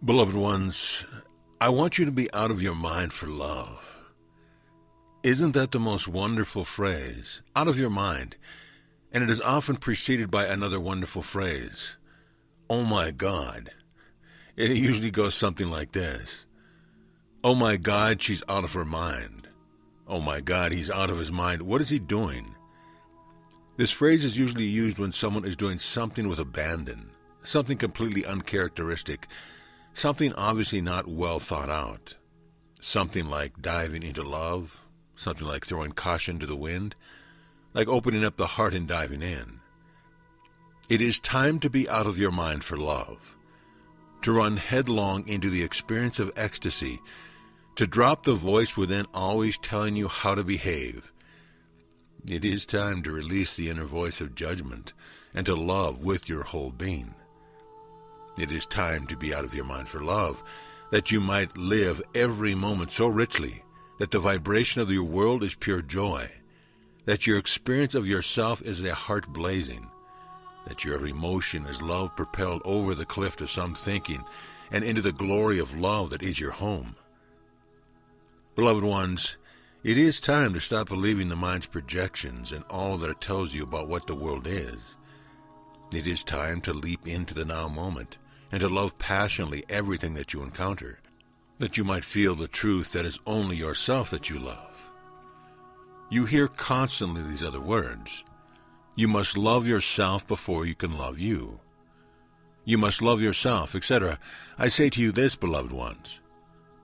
Beloved ones, I want you to be out of your mind for love. Isn't that the most wonderful phrase? Out of your mind. And it is often preceded by another wonderful phrase. Oh my God. It usually goes something like this. Oh my God, she's out of her mind. Oh my God, he's out of his mind. What is he doing? This phrase is usually used when someone is doing something with abandon, something completely uncharacteristic, something obviously not well thought out, something like diving into love, something like throwing caution to the wind, like opening up the heart and diving in. It is time to be out of your mind for love, to run headlong into the experience of ecstasy, to drop the voice within always telling you how to behave. It is time to release the inner voice of judgment and to love with your whole being. It is time to be out of your mind for love, that you might live every moment so richly that the vibration of your world is pure joy, that your experience of yourself is a heart blazing, that your every motion is love propelled over the cliff of some thinking and into the glory of love that is your home. Beloved ones, it is time to stop believing the mind's projections and all that it tells you about what the world is. It is time to leap into the now moment and to love passionately everything that you encounter, that you might feel the truth that is only yourself that you love. You hear constantly these other words. You must love yourself before you can love you. You must love yourself, etc. I say to you this, beloved ones.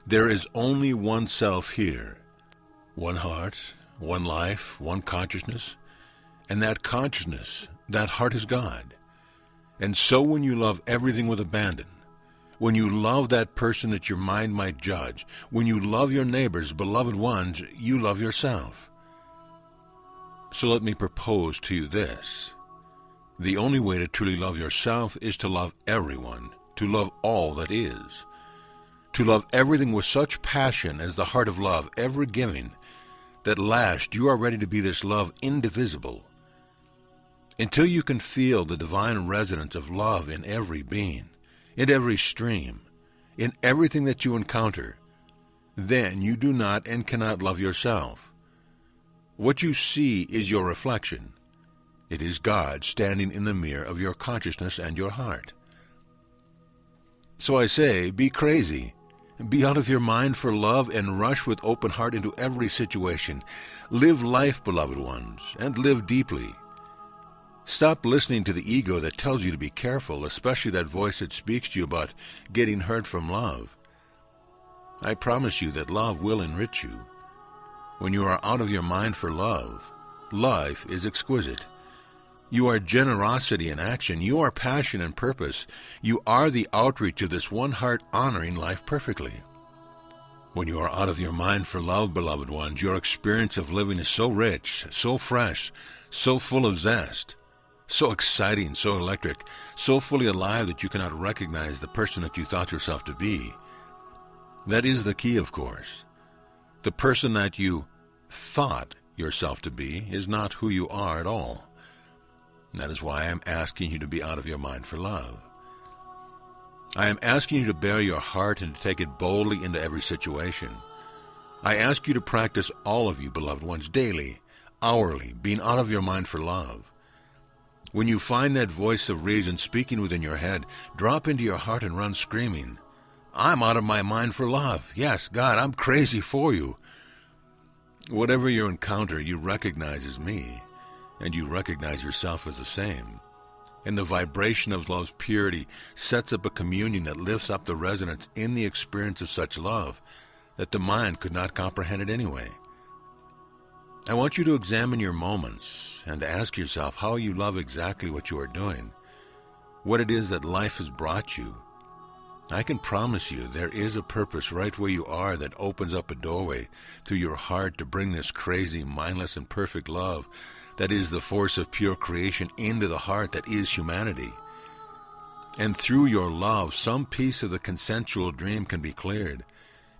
There is only one self here, one heart, one life, one consciousness, and that consciousness, that heart is God. And so when you love everything with abandon, when you love that person that your mind might judge, when you love your neighbors, beloved ones, you love yourself. So let me propose to you this. The only way to truly love yourself is to love everyone, to love all that is, to love everything with such passion as the heart of love ever giving, that last you are ready to be this love indivisible, until you can feel the divine resonance of love in every being, in every stream, in everything that you encounter. Then you do not and cannot love yourself. What you see is your reflection. It is God standing in the mirror of your consciousness and your heart. So I say, be crazy. Be out of your mind for love and rush with open heart into every situation. Live life, beloved ones, and live deeply. Stop listening to the ego that tells you to be careful, especially that voice that speaks to you about getting hurt from love. I promise you that love will enrich you. When you are out of your mind for love, life is exquisite. You are generosity in action. You are passion and purpose. You are the outreach of this one heart honoring life perfectly. When you are out of your mind for love, beloved ones, your experience of living is so rich, so fresh, so full of zest, so exciting, so electric, so fully alive that you cannot recognize the person that you thought yourself to be. That is the key, of course. The person that you thought yourself to be is not who you are at all. That is why I am asking you to be out of your mind for love. I am asking you to bare your heart and to take it boldly into every situation. I ask you to practice, all of you, beloved ones, daily, hourly, being out of your mind for love. When you find that voice of reason speaking within your head, drop into your heart and run screaming, I'm out of my mind for love. Yes, God, I'm crazy for you. Whatever you encounter, you recognize as me, and you recognize yourself as the same. And the vibration of love's purity sets up a communion that lifts up the resonance in the experience of such love that the mind could not comprehend it anyway. I want you to examine your moments and ask yourself how you love exactly what you are doing, what it is that life has brought you. I can promise you there is a purpose right where you are that opens up a doorway through your heart to bring this crazy, mindless, and perfect love that is the force of pure creation into the heart that is humanity. And through your love, some piece of the consensual dream can be cleared,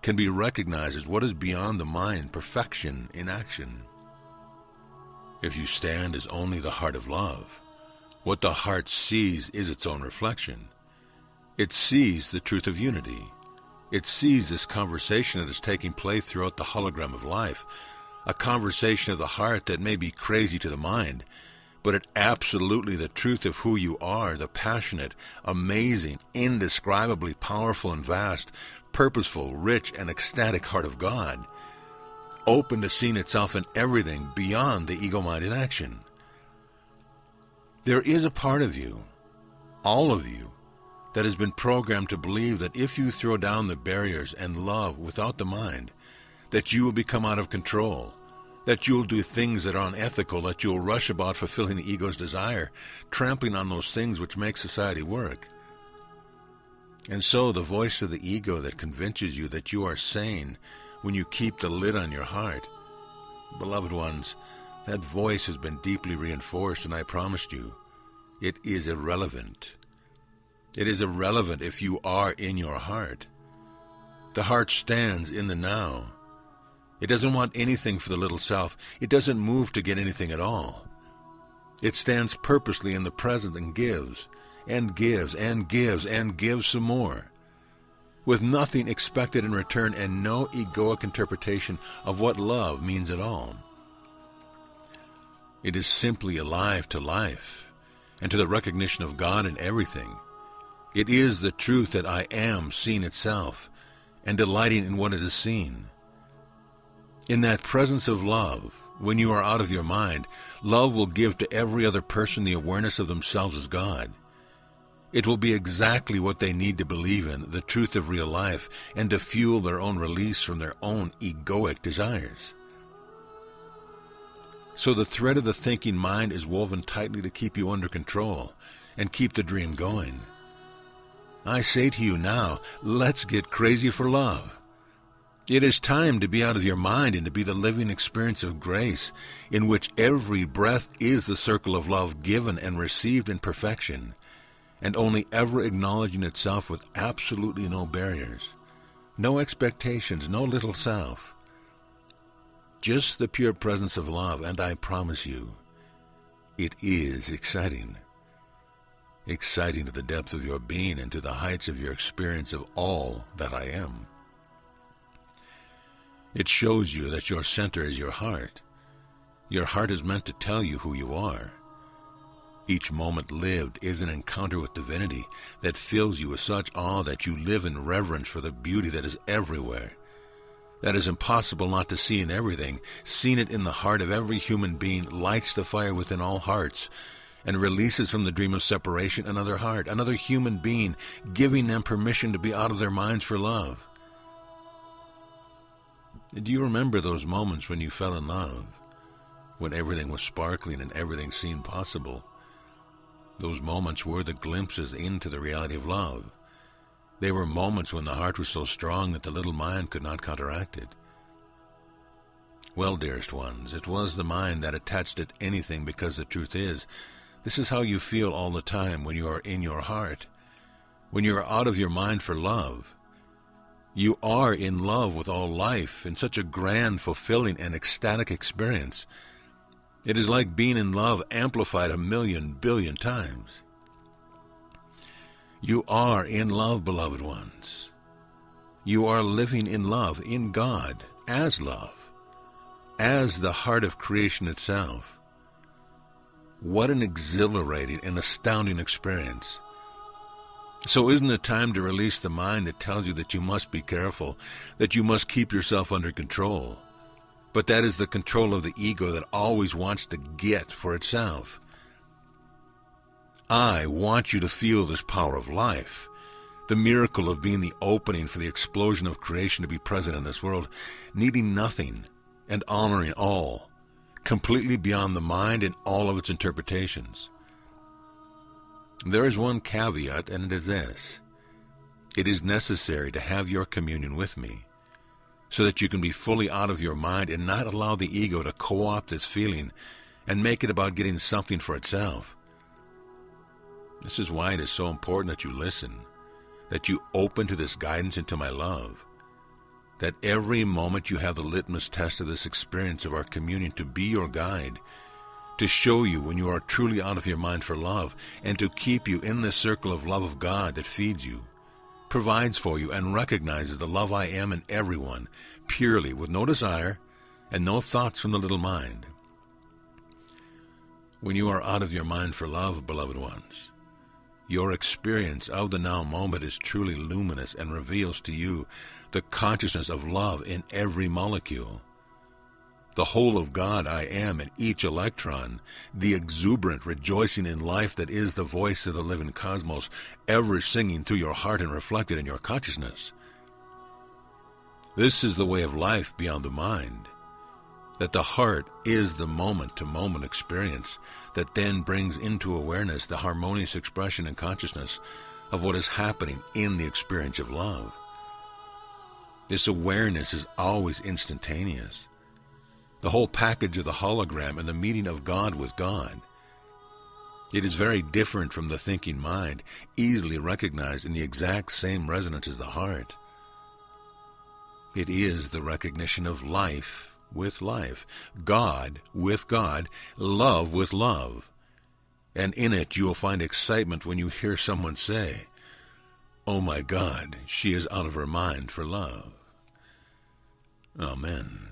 can be recognized as what is beyond the mind, perfection in action. If you stand as only the heart of love, what the heart sees is its own reflection. It sees the truth of unity. It sees this conversation that is taking place throughout the hologram of life, a conversation of the heart that may be crazy to the mind, but it absolutely the truth of who you are, the passionate, amazing, indescribably powerful and vast, purposeful, rich, and ecstatic heart of God, open to seeing itself in everything beyond the ego-minded action. There is a part of you, all of you, that has been programmed to believe that if you throw down the barriers and love without the mind, that you will become out of control, that you'll do things that are unethical, that you'll rush about fulfilling the ego's desire, trampling on those things which make society work. And so the voice of the ego that convinces you that you are sane when you keep the lid on your heart, beloved ones, that voice has been deeply reinforced, and I promised you, it is irrelevant. It is irrelevant if you are in your heart. The heart stands in the now. It doesn't want anything for the little self. It doesn't move to get anything at all. It stands purposely in the present and gives, and gives, and gives, and gives some more, with nothing expected in return and no egoic interpretation of what love means at all. It is simply alive to life and to the recognition of God in everything. It is the truth that I am seeing itself and delighting in what it is seen. In that presence of love, when you are out of your mind, love will give to every other person the awareness of themselves as God. It will be exactly what they need to believe in, the truth of real life, and to fuel their own release from their own egoic desires. So the thread of the thinking mind is woven tightly to keep you under control and keep the dream going. I say to you now, let's get crazy for love. It is time to be out of your mind and to be the living experience of grace, in which every breath is the circle of love given and received in perfection, and only ever acknowledging itself with absolutely no barriers, no expectations, no little self. Just the pure presence of love, and I promise you, it is exciting. Exciting to the depth of your being and to the heights of your experience of all that I am. It shows you that your center is your heart. Your heart is meant to tell you who you are. Each moment lived is an encounter with divinity that fills you with such awe that you live in reverence for the beauty that is everywhere, that is impossible not to see in everything. Seeing it in the heart of every human being lights the fire within all hearts and releases from the dream of separation another heart, another human being, giving them permission to be out of their minds for love. Do you remember those moments when you fell in love, when everything was sparkling and everything seemed possible? Those moments were the glimpses into the reality of love. They were moments when the heart was so strong that the little mind could not counteract it. Well, dearest ones, it was the mind that attached at anything, because the truth is, this is how you feel all the time when you are in your heart. When you are out of your mind for love, you are in love with all life in such a grand, fulfilling, and ecstatic experience. It is like being in love amplified 1,000,000 billion times. You are in love, beloved ones. You are living in love, in God, as love, as the heart of creation itself. What an exhilarating and astounding experience. So isn't it time to release the mind that tells you that you must be careful, that you must keep yourself under control? But that is the control of the ego that always wants to get for itself. I want you to feel this power of life, the miracle of being the opening for the explosion of creation to be present in this world, needing nothing and honoring all, completely beyond the mind and all of its interpretations. There is one caveat, and it is this: it is necessary to have your communion with me, so that you can be fully out of your mind and not allow the ego to co-opt this feeling and make it about getting something for itself. This is why it is so important that you listen, that you open to this guidance into my love, that every moment you have the litmus test of this experience of our communion to be your guide, to show you when you are truly out of your mind for love, and to keep you in this circle of love of God that feeds you. provides for you, and recognizes the love I am in everyone, purely, with no desire and no thoughts from the little mind. When you are out of your mind for love, beloved ones, your experience of the now moment is truly luminous and reveals to you the consciousness of love in every molecule. The whole of God I am in each electron, the exuberant rejoicing in life that is the voice of the living cosmos, ever singing through your heart and reflected in your consciousness. This is the way of life beyond the mind, that the heart is the moment-to-moment experience that then brings into awareness the harmonious expression and consciousness of what is happening in the experience of love. This awareness is always instantaneous. The whole package of the hologram and the meeting of God with God. It is very different from the thinking mind, easily recognized in the exact same resonance as the heart. It is the recognition of life with life, God with God, love with love. And in it you will find excitement when you hear someone say, "Oh my God, she is out of her mind for love." Amen.